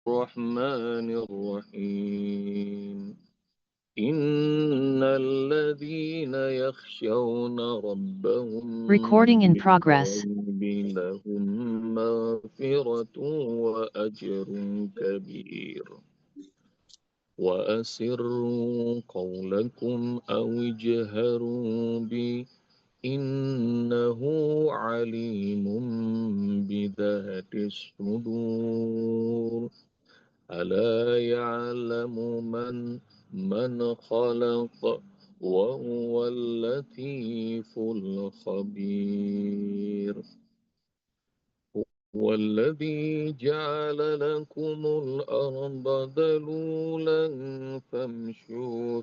الرحمن الرحيم إن الذين يخشون ربهم Recording in progress. بالغيب لهم مغفرة وأجر كبير وأسروا قولكم أو اجهروا به إنه عليم بذات الصدور ألا يعلم من خلق وهو اللطيف الخبير هو الذي جعل لكم الأرض ذلولا فامشوا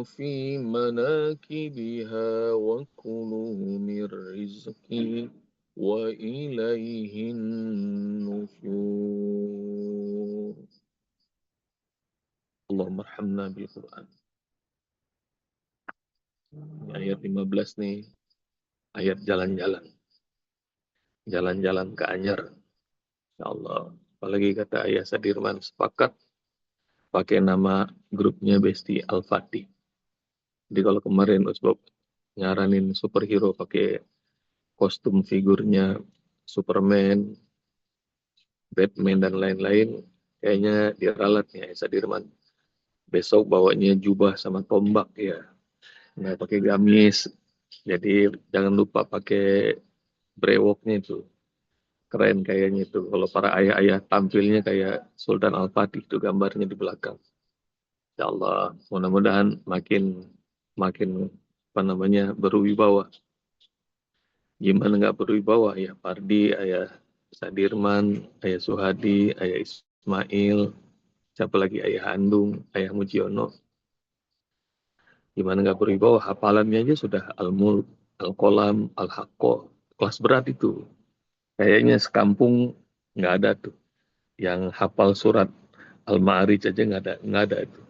في مناكبها وكلوا من رزقه وإليه النشور. اللهم ارحمنا بالقرآن. Ini ayat 15 nih, ayat jalan-jalan. Jalan-jalan ke Anyer. Ya Allah. Apalagi kata Ayah Sadirman, sepakat pakai nama grupnya Besti Al-Fatih. Jadi kalau kemarin Usbab nyaranin superhero pakai kostum figurnya Superman, Batman, dan lain-lain, kayaknya diralat nih Ayah Sadirman. Besok bawanya jubah sama tombak ya. Nggak pakai gamis. Jadi jangan lupa pakai brewoknya itu. Keren kayaknya itu. Kalau para ayah-ayah tampilnya kayak Sultan Al-Fatih itu gambarnya di belakang. Ya Allah, mudah-mudahan makin makin berwibawa. Gimana nggak berwibawa ya Pardi, Ayah Sadirman, Ayah Suhadi, Ayah Ismail, siapa lagi Ayah Handung, Ayah Mujiono. Gimana nggak berwibawa, hafalannya aja sudah Al-Mulk, Al-Qalam, Al-Haqqo, kelas berat itu. Kayaknya sekampung nggak ada tuh yang hafal surat Al-Ma'arij aja nggak ada itu.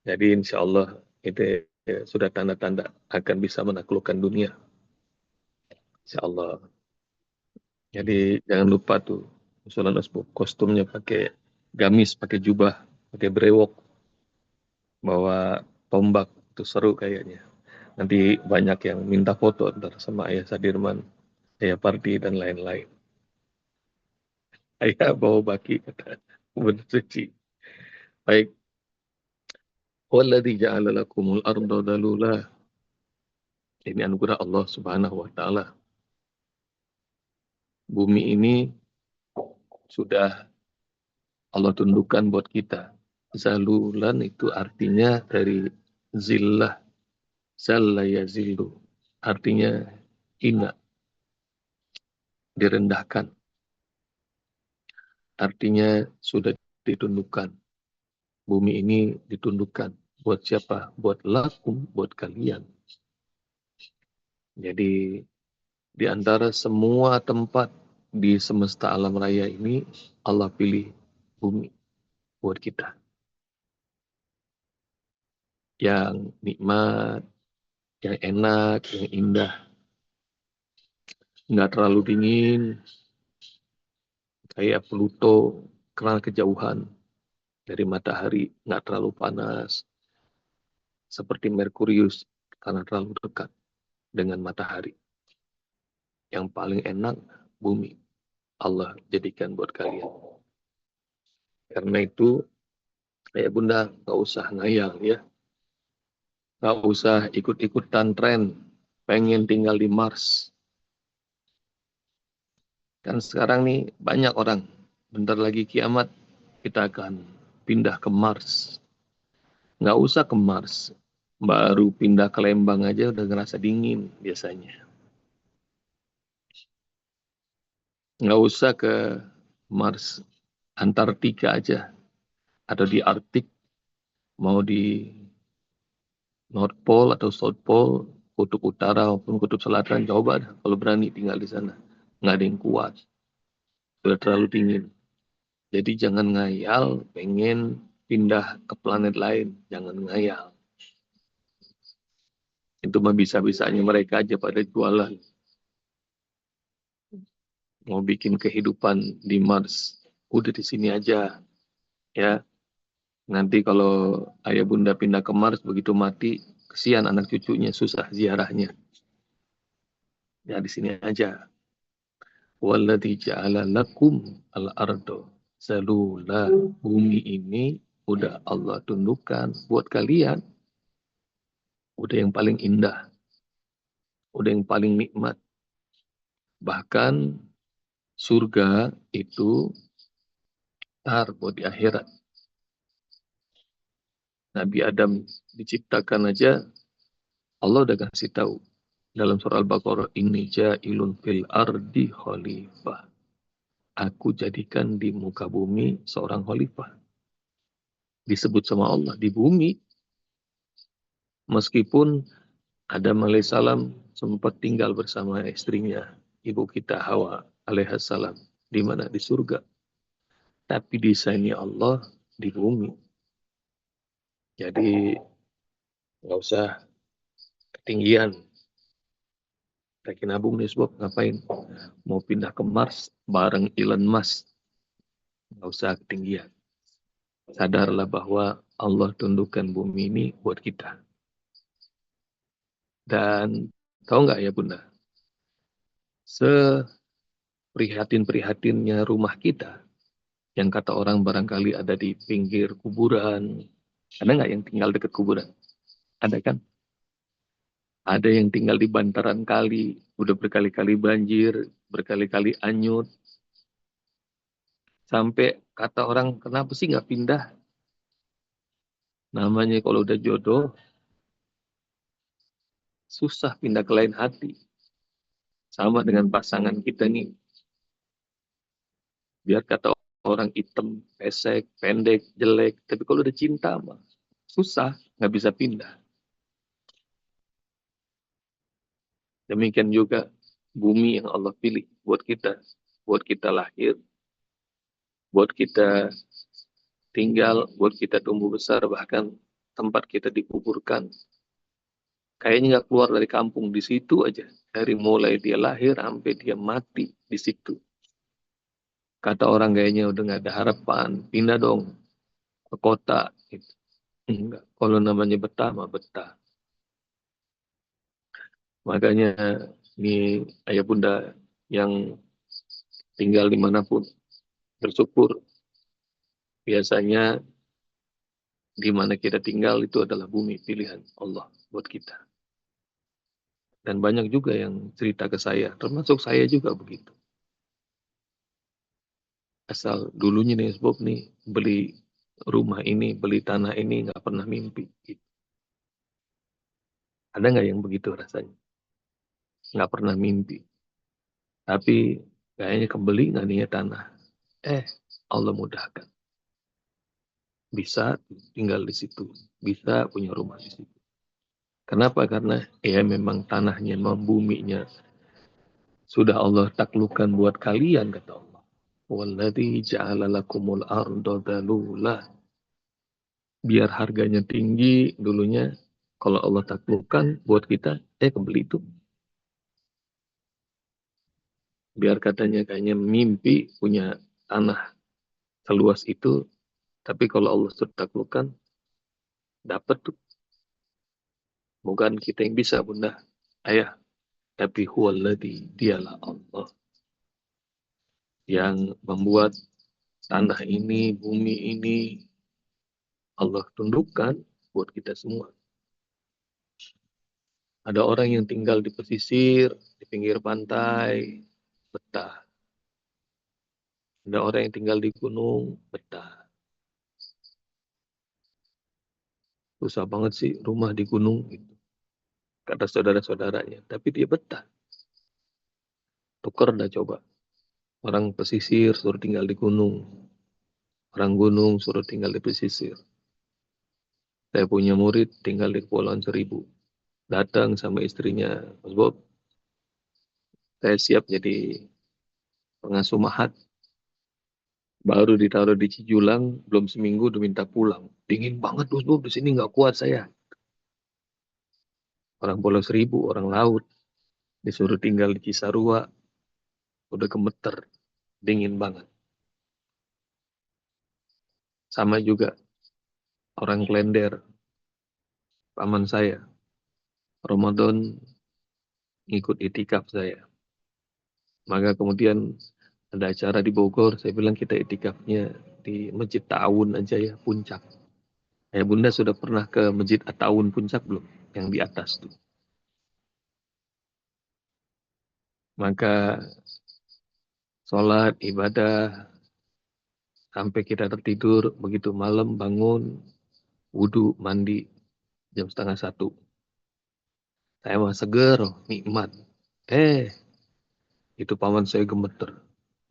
Jadi insya Allah itu sudah tanda-tanda akan bisa menaklukkan dunia. Insya Allah. Jadi jangan lupa tuh usulan Usbuk, kostumnya pakai gamis, pakai jubah, pakai brewok, bawa tombak, itu seru kayaknya. Nanti banyak yang minta foto ntar sama Ayah Sadirman, Ayah Parti, dan lain-lain. Ayah bawa baki, kata benar suci. Baik. Walladzi ja'ala lakumul arda dalula. Ini anugerah Allah Subhanahu wa taala. Bumi ini sudah Allah tundukkan buat kita. Zalulan itu artinya dari zillah, zalla yazillu. Artinya hina, direndahkan. Artinya sudah ditundukkan. Bumi ini ditundukkan. Buat siapa? Buat lakum, buat kalian. Jadi di antara semua tempat di semesta alam raya ini, Allah pilih bumi buat kita. Yang nikmat, yang enak, yang indah. Nggak terlalu dingin, kayak Pluto karena kejauhan dari matahari, nggak terlalu panas. Seperti Merkurius karena terlalu dekat dengan matahari. Yang paling enak, bumi. Allah jadikan buat kalian. Karena itu, ya Bunda, nggak usah ngayal ya. Nggak usah ikut-ikutan tren, pengen tinggal di Mars. Kan sekarang nih banyak orang, bentar lagi kiamat, kita akan pindah ke Mars. Nggak usah ke Mars, baru pindah ke Lembang aja udah ngerasa dingin biasanya. Nggak usah ke Mars, Antartika aja, atau di Arktik, mau di North Pole atau South Pole, kutub utara maupun kutub selatan, coba dah kalau berani tinggal di sana. Nggak ada yang kuat, sudah terlalu dingin. Jadi jangan ngayal pengen pindah ke planet lain, jangan ngayal. Itu mah bisa-bisanya mereka aja pada jualan. mau bikin kehidupan di Mars, udah di sini aja, ya. Nanti kalau ayah bunda pindah ke Mars, begitu mati, kesian anak cucunya, susah ziarahnya. Ya di sini aja. Walladzi ja'ala lakum al-ardo zalula. Bumi ini udah Allah tundukkan buat kalian. Udah yang paling indah, udah yang paling nikmat. Bahkan surga itu tar buat di akhirat. Nabi Adam diciptakan aja, Allah udah kasih tahu dalam surah Al-Baqarah, ini ja'ilun fil ardi khalifah. Aku jadikan di muka bumi seorang khalifah. Disebut sama Allah di bumi. Meskipun Adam alaihissalam sempat tinggal bersama istrinya, ibu kita Hawa alaihissalam, di mana di surga. Tapi desainnya Allah di bumi. Jadi nggak usah ketinggian. Lagi nabung nih sebab ngapain? Mau pindah ke Mars bareng Elon Musk. Nggak usah ketinggian. Sadarlah bahwa Allah tundukkan bumi ini buat kita. Dan tahu nggak ya Bunda, seprihatin-prihatinnya rumah kita, yang kata orang barangkali ada di pinggir kuburan, ada nggak yang tinggal dekat kuburan? Ada kan? Ada yang tinggal di bantaran kali, udah berkali-kali banjir, berkali-kali anyut, sampai kata orang, kenapa sih nggak pindah? Namanya kalau udah jodoh, susah pindah ke lain hati. Sama dengan pasangan kita nih, biar kata orang hitam, pesek, pendek, jelek, tapi kalau udah cinta mah susah, nggak bisa pindah. Demikian juga bumi yang Allah pilih buat kita lahir, buat kita tinggal, buat kita tumbuh besar, bahkan tempat kita dikuburkan. Kayaknya nggak keluar dari kampung, di situ aja. Dari mulai dia lahir sampai dia mati di situ. Kata orang kayaknya udah nggak ada harapan, pindah dong ke kota. Gitu. Enggak. Kalau namanya betah mah betah. Makanya ini ayah bunda yang tinggal dimanapun, bersyukur. Biasanya di mana kita tinggal itu adalah bumi pilihan Allah buat kita. Dan banyak juga yang cerita ke saya, termasuk saya juga begitu. Asal dulunya nih sebab nih beli rumah ini, beli tanah ini nggak pernah mimpi. Gitu. Ada nggak yang begitu rasanya? Nggak pernah mimpi. Tapi kayaknya kebeli nggak nih ya tanah. Allah mudahkan. Bisa tinggal di situ. Bisa punya rumah di situ. Kenapa? Karena ya memang tanahnya, buminya sudah Allah taklukkan buat kalian, kata Allah. Walladzi ja'ala lakumul arda dalula. Biar harganya tinggi dulunya, kalau Allah taklukkan buat kita, kebeli itu. Biar katanya kayaknya mimpi punya tanah seluas itu, tapi kalau Allah sudah taklukkan, dapat tuh. Bukan kita yang bisa, Bunda, ayah, tapi huwaladzi, dialah Allah yang membuat tanah ini, bumi ini, Allah tundukkan buat kita semua. Ada orang yang tinggal di pesisir, di pinggir pantai, betah. Ada orang yang tinggal di gunung, betah. Susah banget sih rumah di gunung, gitu, kata saudara-saudaranya. Tapi dia betah. Tuker dah coba. Orang pesisir suruh tinggal di gunung. Orang gunung suruh tinggal di pesisir. Saya punya murid tinggal di Kepulauan Seribu. Datang sama istrinya, Mas Bob, saya siap jadi pengasuh mahat. Baru ditaruh di Cijulang, belum seminggu udah minta pulang. Dingin banget Mas Bob, di sini nggak kuat saya. Orang Pulau Seribu, orang laut. Disuruh tinggal di Cisarua. udah gemeter, dingin banget. Sama juga orang Klender, paman saya, Ramadan ngikut itikaf saya. Maka kemudian ada acara di Bogor, saya bilang kita itikafnya di Masjid Ta'awun aja ya, Puncak. Bunda sudah pernah ke Masjid At-Ta'awun Puncak belum? Yang di atas tuh. Maka sholat, ibadah, sampai kita tertidur, begitu malam bangun, wudhu, mandi, jam 12:30. Saya mah seger, nikmat. Itu paman saya gemeter.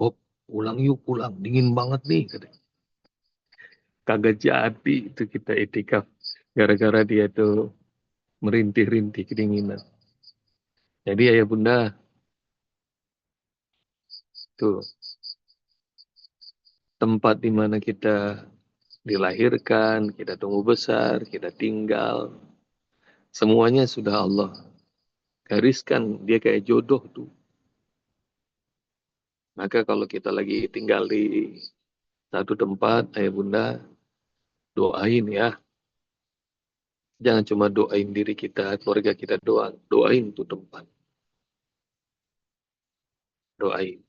Oh, pulang yuk, pulang. Dingin banget nih, katanya. Kagak jadi itu kita itikaf. Gara-gara dia tuh merintih-rintih kedinginan. Jadi ayah bunda, tuh tempat di mana kita dilahirkan, kita tumbuh besar, kita tinggal. Semuanya sudah Allah gariskan. Dia kayak jodoh tuh. Maka kalau kita lagi tinggal di satu tempat, ayah bunda, doain ya. Jangan cuma doain diri kita, keluarga kita doang. Doain tuh tempat. Doain.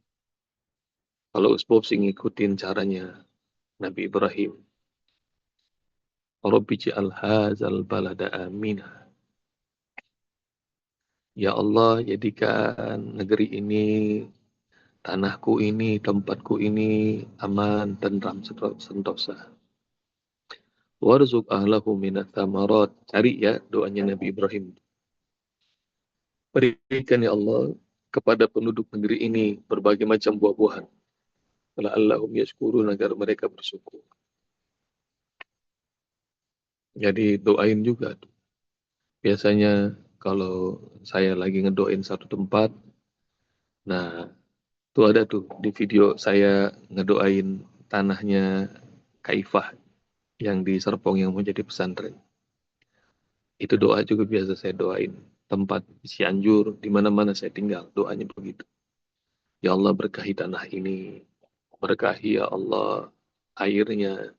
Kalau usbop sih ngikutin caranya Nabi Ibrahim. Rabbi ja'al hadzal balada aminah. Ya Allah, jadikan negeri ini, tanahku ini, tempatku ini aman, tentram, sentosa. Warzuq ahlahu minat thamarat. Cari ya doanya Nabi Ibrahim. Berikan ya Allah kepada penduduk negeri ini berbagai macam buah-buahan. La'allahum yashkurun, agar mereka bersyukur. Jadi doain juga. Biasanya kalau saya lagi ngedoain satu tempat, nah tuh ada tuh di video saya ngedoain tanahnya Kaifah yang di Serpong yang mau jadi pesantren. Itu doa juga biasa saya doain. Tempat Cianjur, di mana-mana saya tinggal, doanya begitu. Ya Allah berkahi tanah ini, berkahi ya Allah airnya,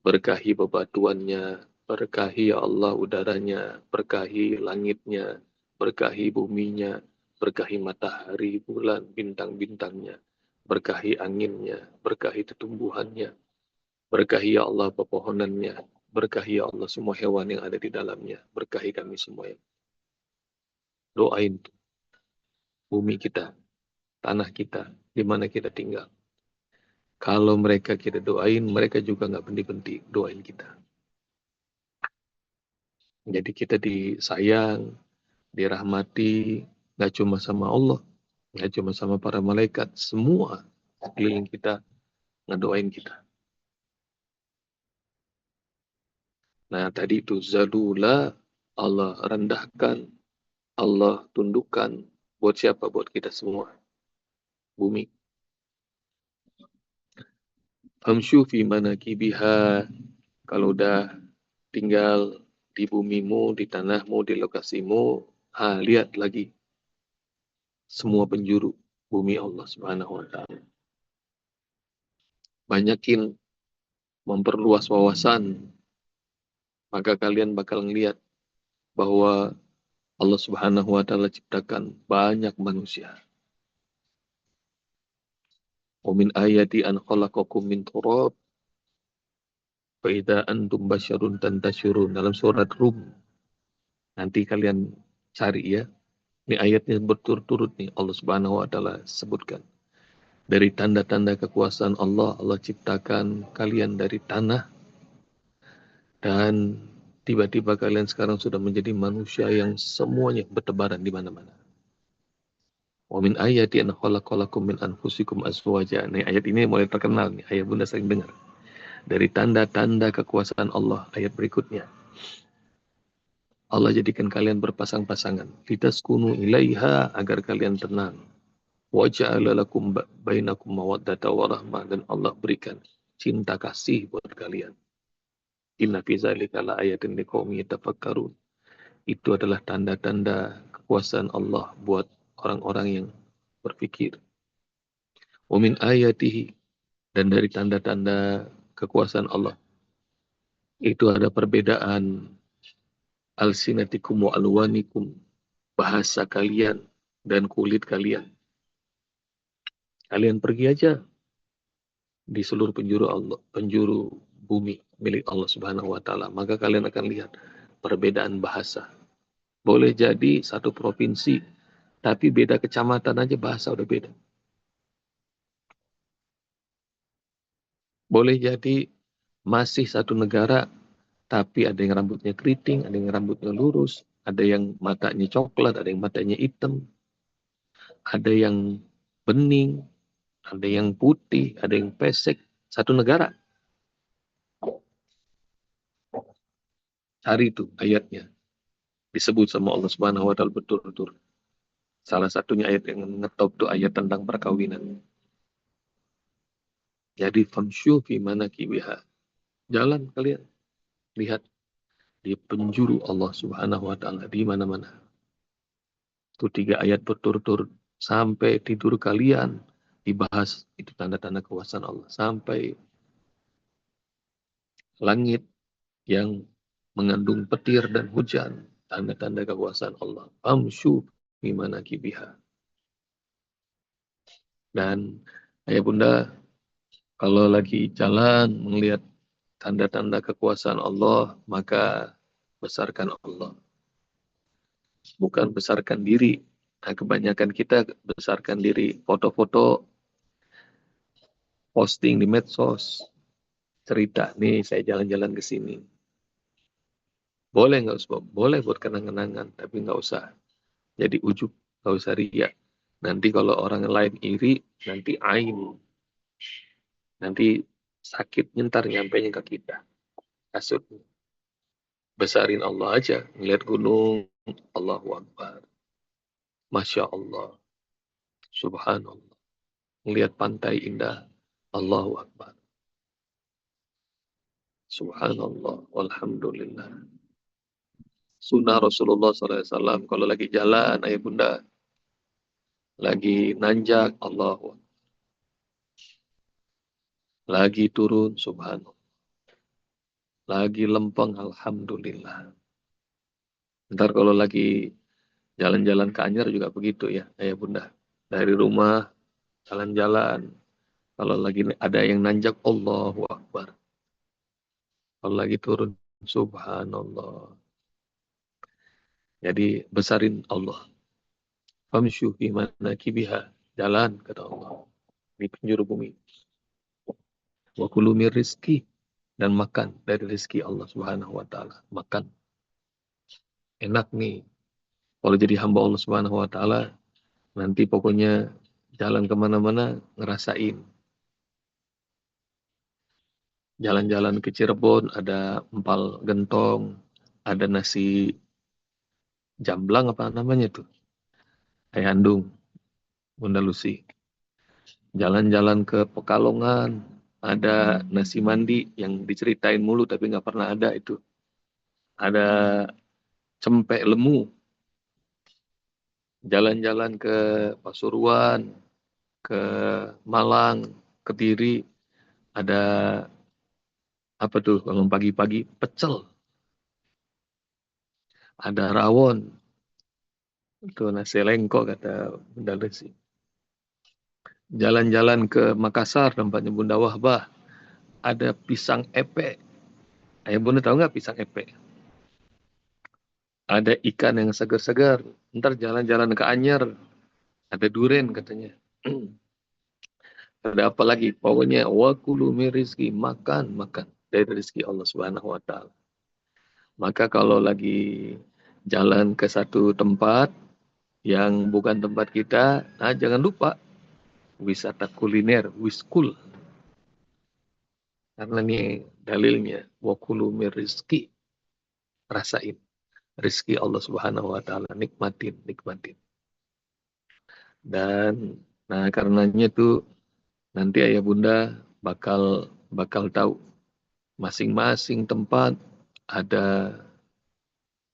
berkahi bebatuannya, berkahi ya Allah udaranya, berkahi langitnya, berkahi buminya, berkahi matahari, bulan, bintang-bintangnya, berkahi anginnya, berkahi tumbuhannya, berkahi ya Allah pepohonannya, berkahi ya Allah semua hewan yang ada di dalamnya, berkahi kami semua. Doain bumi kita, tanah kita, di mana kita tinggal. Kalau mereka kita doain, mereka juga nggak berhenti-henti doain kita. Jadi kita disayang, dirahmati, nggak cuma sama Allah, nggak cuma sama para malaikat, semua sekeliling kita ngedoain kita. Nah tadi itu zalula, Allah rendahkan, Allah tundukkan, buat siapa? Buat kita semua. Bumi. Famshu fi manakibiha, kalau udah tinggal di bumimu, di tanahmu, di lokasimu, lihat lagi semua penjuru bumi Allah Subhanahu wa taala. Banyakin memperluas wawasan, maka kalian bakal ngelihat bahwa Allah Subhanahu wa taala ciptakan banyak manusia. Wa min ayati an khalaqakum min turab fa idza antum basyarun tantashurun, dalam surat Rum. Nanti kalian cari ya. Ini ayatnya berturut-turut nih Allah Subhanahu wa taala sebutkan. Dari tanda-tanda kekuasaan Allah, Allah ciptakan kalian dari tanah, dan tiba-tiba kalian sekarang sudah menjadi manusia yang semuanya bertebaran di mana-mana. Wa min ayati an khalaqalakum min anfusikum azwaja. Nih ayat ini mulai terkenal nih, ayat Bunda sering dengar. Dari tanda-tanda kekuasaan Allah, ayat berikutnya. Allah jadikan kalian berpasang-pasangan. Litaskunu ilaiha, agar kalian tenang. Wa ja'ala lakum bainakum mawaddata wa rahmah, dan Allah berikan cinta kasih buat kalian. Inna fi zalika la ayatin liqaumin yatafakkarun. Itu adalah tanda-tanda kekuasaan Allah buat orang-orang yang berpikir. Wa min ayatihi, dan dari tanda-tanda kekuasaan Allah itu ada perbedaan alsinatikum wa alwanikum, bahasa kalian dan kulit kalian. Kalian pergi aja di seluruh penjuru Allah, penjuru bumi milik Allah Subhanahu wa taala, maka kalian akan lihat perbedaan bahasa. Boleh jadi satu provinsi, tapi beda kecamatan aja bahasa udah beda. Boleh jadi masih satu negara, tapi ada yang rambutnya keriting, ada yang rambutnya lurus, ada yang matanya coklat, ada yang matanya hitam, ada yang bening, ada yang putih, ada yang pesek. Satu negara. Cari itu ayatnya. Disebut sama Allah Subhanahu wa taala betul-betul. Salah satunya ayat yang ngetop itu ayat tentang perkawinan. Jadi famsyu fi manakibiha. Jalan kalian, lihat di penjuru Allah Subhanahu wa taala di mana-mana. Itu 3 ayat berturut-turut sampai tidur kalian dibahas itu tanda-tanda kekuasaan Allah, sampai langit yang mengandung petir dan hujan, tanda-tanda kekuasaan Allah. Famsyu fi manakibiha. Dan ayah bunda, kalau lagi jalan melihat tanda-tanda kekuasaan Allah, maka besarkan Allah. Bukan besarkan diri. Nah, kebanyakan kita besarkan diri. Foto-foto, posting di medsos. Cerita, nih saya jalan-jalan ke sini. Boleh nggak usah? Boleh buat kenang-kenangan, tapi nggak usah. Jadi ujub, nggak usah riak. Nanti kalau orang lain iri, nanti ain. Nanti sakit nyentar nyampainya ke kita. Kasut. Besarin Allah aja. Ngeliat gunung, Allahu Akbar. Masya Allah. Subhanallah. Ngeliat pantai indah, Allahu Akbar. Subhanallah. Walhamdulillah. Sunnah Rasulullah SAW. Kalau lagi jalan, ayah bunda. Lagi nanjak, Allahu Akbar. Lagi turun, Subhanallah. Lagi lempeng, Alhamdulillah. Ntar kalau lagi jalan-jalan ke Anyar juga begitu ya, ayah bunda. Dari rumah, jalan-jalan. Kalau lagi ada yang nanjak, Allahu Akbar. Kalau lagi turun, Subhanallah. Jadi besarin Allah. Famsyu fi manakibiha. Jalan, kata Allah. Di penjuru bumi. Wa kulu mir rizki. Dan makan dari rizki Allah Subhanahu wa ta'ala. Makan. Enak nih. Kalau jadi hamba Allah Subhanahu wa ta'ala, nanti pokoknya jalan kemana-mana ngerasain. Jalan-jalan ke Cirebon, ada empal gentong, ada nasi jamblang apa namanya tuh. Ayandung, Bunda Lucy. Jalan-jalan ke Pekalongan, ada nasi mandi yang diceritain mulu tapi nggak pernah ada itu. Ada cempek lemu. Jalan-jalan ke Pasuruan, ke Malang, Kediri, ada apa tuh kalau pagi-pagi pecel, ada rawon, itu nasi lengko kata Bunda Lucy. Jalan-jalan ke Makassar, tempatnya Bunda Wahbah, ada pisang epe. Ayah Bunda tahu nggak pisang epe? Ada ikan yang segar-segar. Ntar jalan-jalan ke Anyer, ada duren katanya. Ada apa lagi? Pokoknya wakulu mirizki, makan, makan dari rezeki Allah Subhanahu wa taala. Maka kalau lagi jalan ke satu tempat yang bukan tempat kita, nah jangan lupa wisata kuliner, wiskul. Karena ini dalilnya wakulu mirizki, rasain rezeki Allah Subhanahu wa taala, nikmatin, nikmatin. Dan nah karenanya tuh nanti ayah bunda bakal tahu masing-masing tempat ada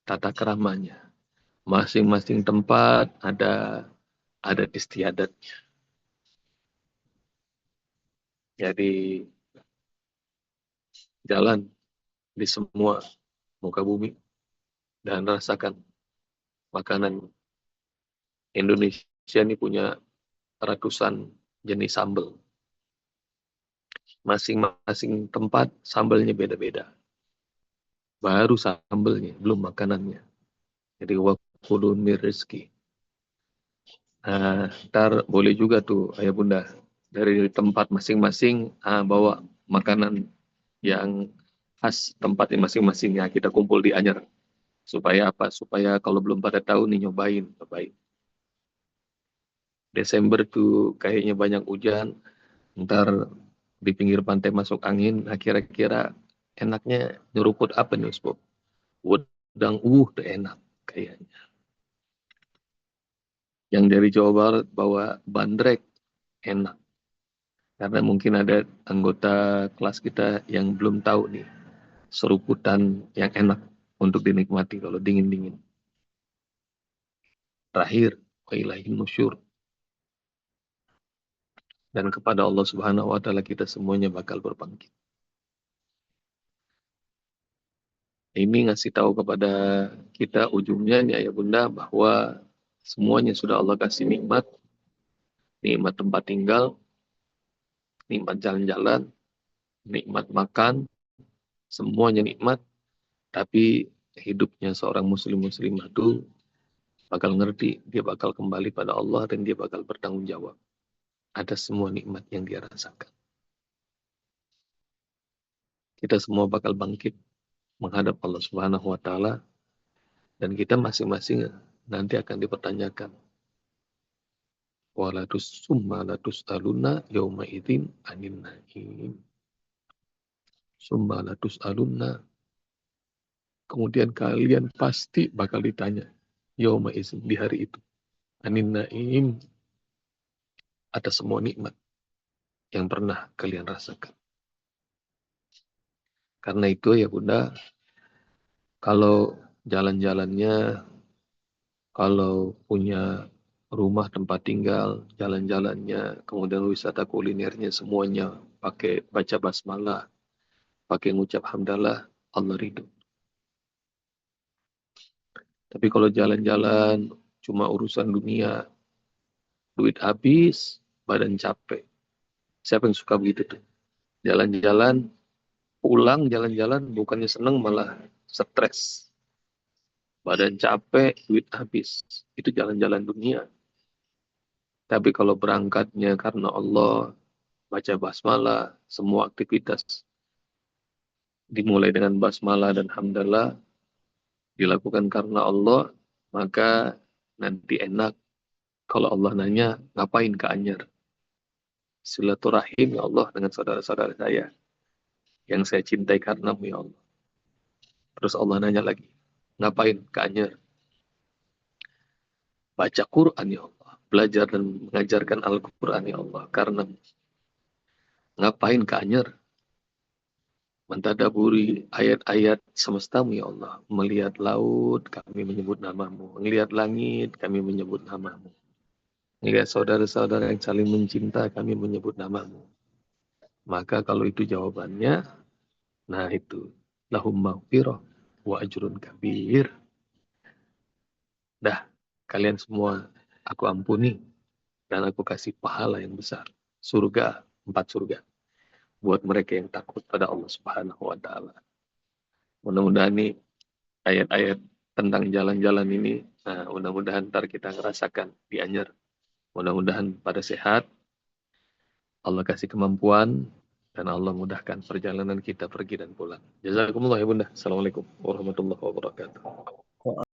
tata keramanya. Masing-masing tempat ada istiadatnya. Jadi jalan di semua muka bumi dan rasakan makanan Indonesia ini punya ratusan jenis sambal. Masing-masing tempat sambalnya beda-beda. Baru sambalnya, belum makanannya. Jadi wakulu min rizki. Nah, ntar boleh juga tuh ayah bunda dari tempat masing-masing bawa makanan yang khas tempatnya masing-masing ya kita kumpul di Anyer. Supaya apa? Supaya kalau belum pada tahu nih nyobain. Desember tuh kayaknya banyak hujan. Ntar di pinggir pantai masuk angin. Nah kira-kira enaknya nyeruput apa nih Usbok? Wedang tuh enak kayaknya. Yang dari Jawa Barat bawa bandrek enak. Karena mungkin ada anggota kelas kita yang belum tahu nih seruputan yang enak untuk dinikmati kalau dingin-dingin. Terakhir, wa ilaihin nusyur. Dan kepada Allah Subhanahu wa taala kita semuanya bakal berbangkit. Ini ngasih tahu kepada kita ujungnya nih ayah bunda bahwa semuanya sudah Allah kasih nikmat, nikmat tempat tinggal, nikmat jalan-jalan, nikmat makan, semuanya nikmat, tapi hidupnya seorang muslim-muslimah itu bakal ngerti, dia bakal kembali pada Allah dan dia bakal bertanggung jawab. Ada semua nikmat yang dia rasakan. Kita semua bakal bangkit menghadap Allah Subhanahu wa taala dan kita masing-masing nanti akan dipertanyakan. Walatus summa latus aluna yauma idzin anin na'im. Summa latus aluna. Kemudian kalian pasti bakal ditanya yauma idzin di hari itu. Anin na'im atas semua nikmat yang pernah kalian rasakan. Karena itu ya bunda, kalau jalan-jalannya, kalau punya rumah tempat tinggal, jalan-jalannya, kemudian wisata kulinernya semuanya pakai baca basmalah, pakai ngucap hamdalah, Allah ridho. Tapi kalau jalan-jalan cuma urusan dunia, duit habis, badan capek. Siapa yang suka begitu tuh? Jalan-jalan, pulang jalan-jalan bukannya seneng malah stres. Badan capek, duit habis. Itu jalan-jalan dunia. Tapi kalau berangkatnya karena Allah, baca basmalah, semua aktivitas dimulai dengan basmalah dan hamdalah, dilakukan karena Allah, maka nanti enak. Kalau Allah nanya, ngapain ke Anyer? Silaturahim ya Allah dengan saudara-saudara saya yang saya cintai karenamu ya Allah. Terus Allah nanya lagi, ngapain ke Anyer? Baca Quran ya Allah. Belajar dan mengajarkan Al-Quran ya Allah. Karena ngapain ke Anyer? Mentadaburi ayat-ayat semestamu ya Allah. Melihat laut, kami menyebut namamu. Melihat langit, kami menyebut namamu. Melihat saudara-saudara yang saling mencinta, kami menyebut namamu. Maka kalau itu jawabannya, nah itu. Lahum maghfirah wa ajrun kabir. Dah, kalian semua aku ampuni dan aku kasih pahala yang besar. Surga, 4 surga. Buat mereka yang takut pada Allah Subhanahu wa taala. Mudah-mudahan nih ayat-ayat tentang jalan-jalan ini, nah, mudah-mudahan ntar kita ngerasakan di Anyer. Mudah-mudahan pada sehat, Allah kasih kemampuan, dan Allah mudahkan perjalanan kita pergi dan pulang. Jazakumullah ya bunda. Assalamualaikum warahmatullahi wabarakatuh.